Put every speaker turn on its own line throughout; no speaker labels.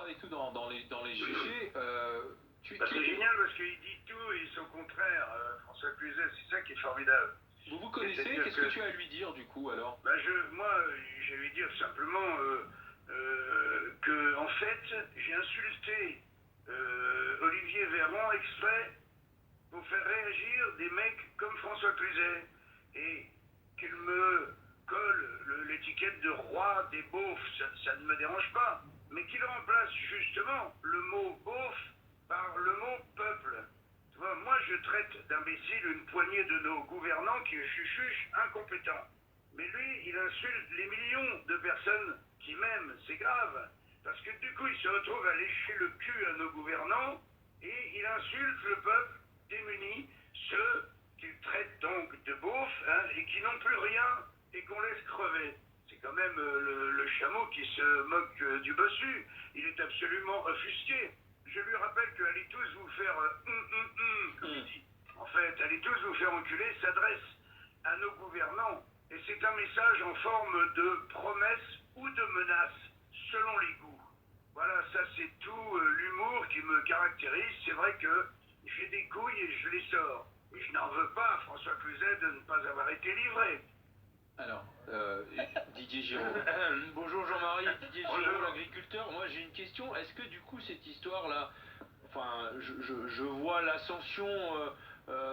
travailles tout dans les GG.
C'est génial parce qu'il dit tout et son contraire, François Cluzet, c'est ça qui est formidable.
Vous connaissez, qu'est-ce que tu as à lui dire du coup alors?
Moi, j'ai à lui dire simplement que, en fait, j'ai insulté Olivier Véran exprès pour faire réagir des mecs comme François Cluzet et qu'il me colle l'étiquette de roi des beaufs, ça ne me dérange pas, mais qu'il remplace justement le mot beauf par le mot peuple. Tu vois, moi je traite d'imbécile une poignée de nos gouvernants qui chuchuchent incompétents. Mais lui, il insulte les millions de personnes qui m'aiment, c'est grave. Parce que du coup, il se retrouve à lécher le cul à nos gouvernants et il insulte le peuple démuni, ceux qu'il traite donc de beaufs et qui n'ont plus rien et qu'on laisse crever. C'est quand même le chameau qui se moque du bossu. Il est absolument offusqué. Je lui rappelle que allez tous vous faire comme il dit. En fait, allez tous vous faire enculer s'adresse à nos gouvernants. Et c'est un message en forme de promesse ou de menace, selon les goûts. Voilà, ça c'est tout l'humour qui me caractérise. C'est vrai que j'ai des couilles et je les sors. Et je n'en veux pas à François Cluzet de ne pas avoir été livré.
Alors, Didier Giraud. Bonjour Jean-Marie, Didier Giraud, l'agriculteur. Moi j'ai une question, est-ce que du coup cette histoire-là, enfin je vois l'ascension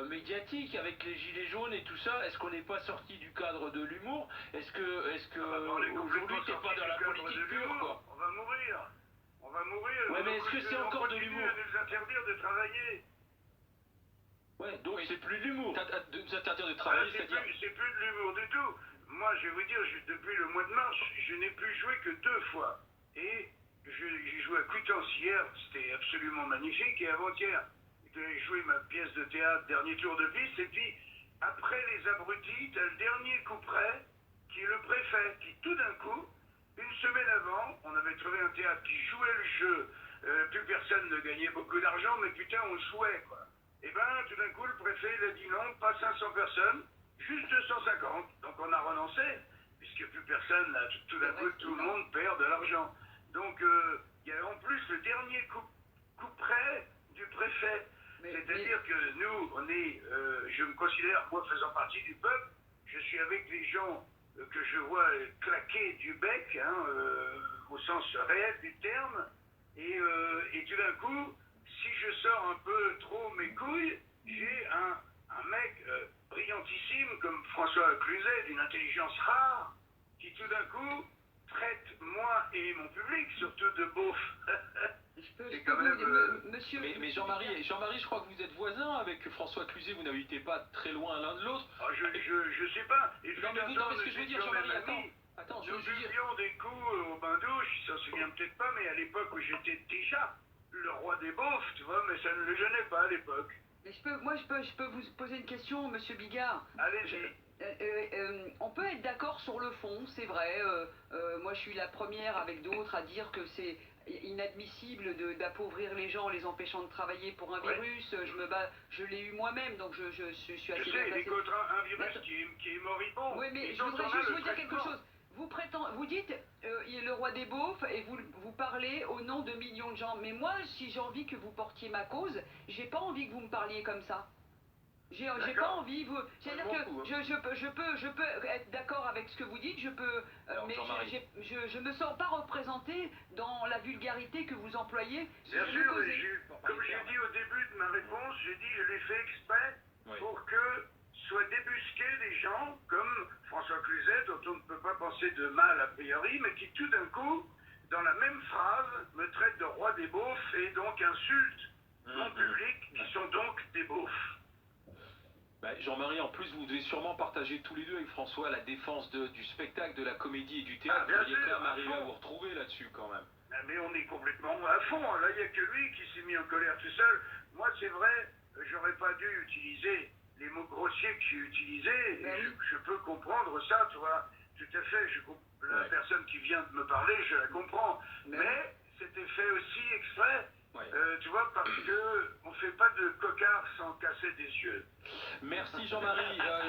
médiatique avec les gilets jaunes et tout ça, est-ce qu'on n'est pas sorti du cadre de l'humour? Est-ce que aujourd'hui t'es pas dans la politique pure quoi?
On va mourir. On va mourir.
Ouais mais est-ce que c'est encore de l'humour?
On continue à nous interdire de travailler.
Ouais, donc c'est plus de l'humour. Nous interdire de travailler, c'est-à-dire...
C'est plus de l'humour du tout. Moi, je vais vous dire, depuis le mois de mars, je n'ai plus joué que 2 fois. Et j'ai joué à Coutances hier, c'était absolument magnifique. Et avant-hier, j'ai joué ma pièce de théâtre, Dernier tour de piste. Et puis, après les abrutis, t'as le dernier coup près, qui est le préfet, qui tout d'un coup, une semaine avant, on avait trouvé un théâtre qui jouait le jeu. Plus personne ne gagnait beaucoup d'argent, mais putain, on jouait, quoi. Et ben, tout d'un coup, le préfet, il a dit non, pas 500 personnes, juste 250. Donc on a renoncé, puisque plus personne, là, tout d'un coup, tout le monde perd de l'argent. Donc, il y a en plus le dernier coup près du préfet. C'est-à-dire que nous, on est, je me considère, moi, faisant partie du peuple, je suis avec les gens que je vois claquer du bec, au sens réel du terme, et tout d'un coup, si je sors un peu trop mes couilles, j'ai un mec brillantissime comme François Cluzet, d'une intelligence rare, qui tout d'un coup traite moi et mon public, surtout de beauf.
C'est quand même... Monsieur...
Mais Jean-Marie, je crois que vous êtes voisin avec François Cluzet, vous n'habitez pas très loin l'un de l'autre.
Je sais pas. Et
non, mais ce que je veux dire, Jean-Marie, attends,
nous buvions des coups au bain-douche, il s'en souvient peut-être pas, mais à l'époque où j'étais déjà le roi des beaufs, tu vois, mais ça ne le gênait pas à l'époque.
Mais je peux vous poser une question, monsieur Bigard.
Allez-y.
On peut être d'accord sur le fond, c'est vrai. Moi, je suis la première avec d'autres à dire que c'est inadmissible d'appauvrir les gens en les empêchant de travailler pour un virus. Je me bats, je l'ai eu moi-même, donc je suis assez bien placé.
Il est contre un virus qui est moribond.
Oui, mais je voudrais juste vous dire quelque chose. Vous dites il est le roi des beaufs et vous parlez au nom de millions de gens. Mais moi, si j'ai envie que vous portiez ma cause, j'ai pas envie que vous me parliez comme ça. J'ai pas envie, c'est-à-dire que je peux être d'accord avec ce que vous dites, mais je me sens pas représenté dans la vulgarité que vous employez.
Bien sûr, comme j'ai dit au début de ma réponse, j'ai dit je l'ai fait exprès pour que soient débusqués des gens comme François Cluzet, dont on ne peut pas penser de mal a priori, mais qui tout d'un coup, dans la même phrase, me traite de roi des beaufs et donc insulte mon public, qui sont donc des beaufs.
Jean-Marie, en plus, vous devez sûrement partager tous les deux avec François la défense du spectacle, de la comédie et du théâtre. Vous devriez quand même arriver à vous retrouver là-dessus, quand même.
Mais on est complètement à fond. Là, il n'y a que lui qui s'est mis en colère tout seul. Moi, c'est vrai, j'aurais pas dû utiliser les mots grossiers que j'ai utilisés. Je peux comprendre ça, tu vois. Tout à fait. La personne qui vient de me parler, je la comprends. Mais c'était fait aussi exprès. Tu vois, parce que on fait pas de cocard sans casser des yeux.
Merci Jean-Marie.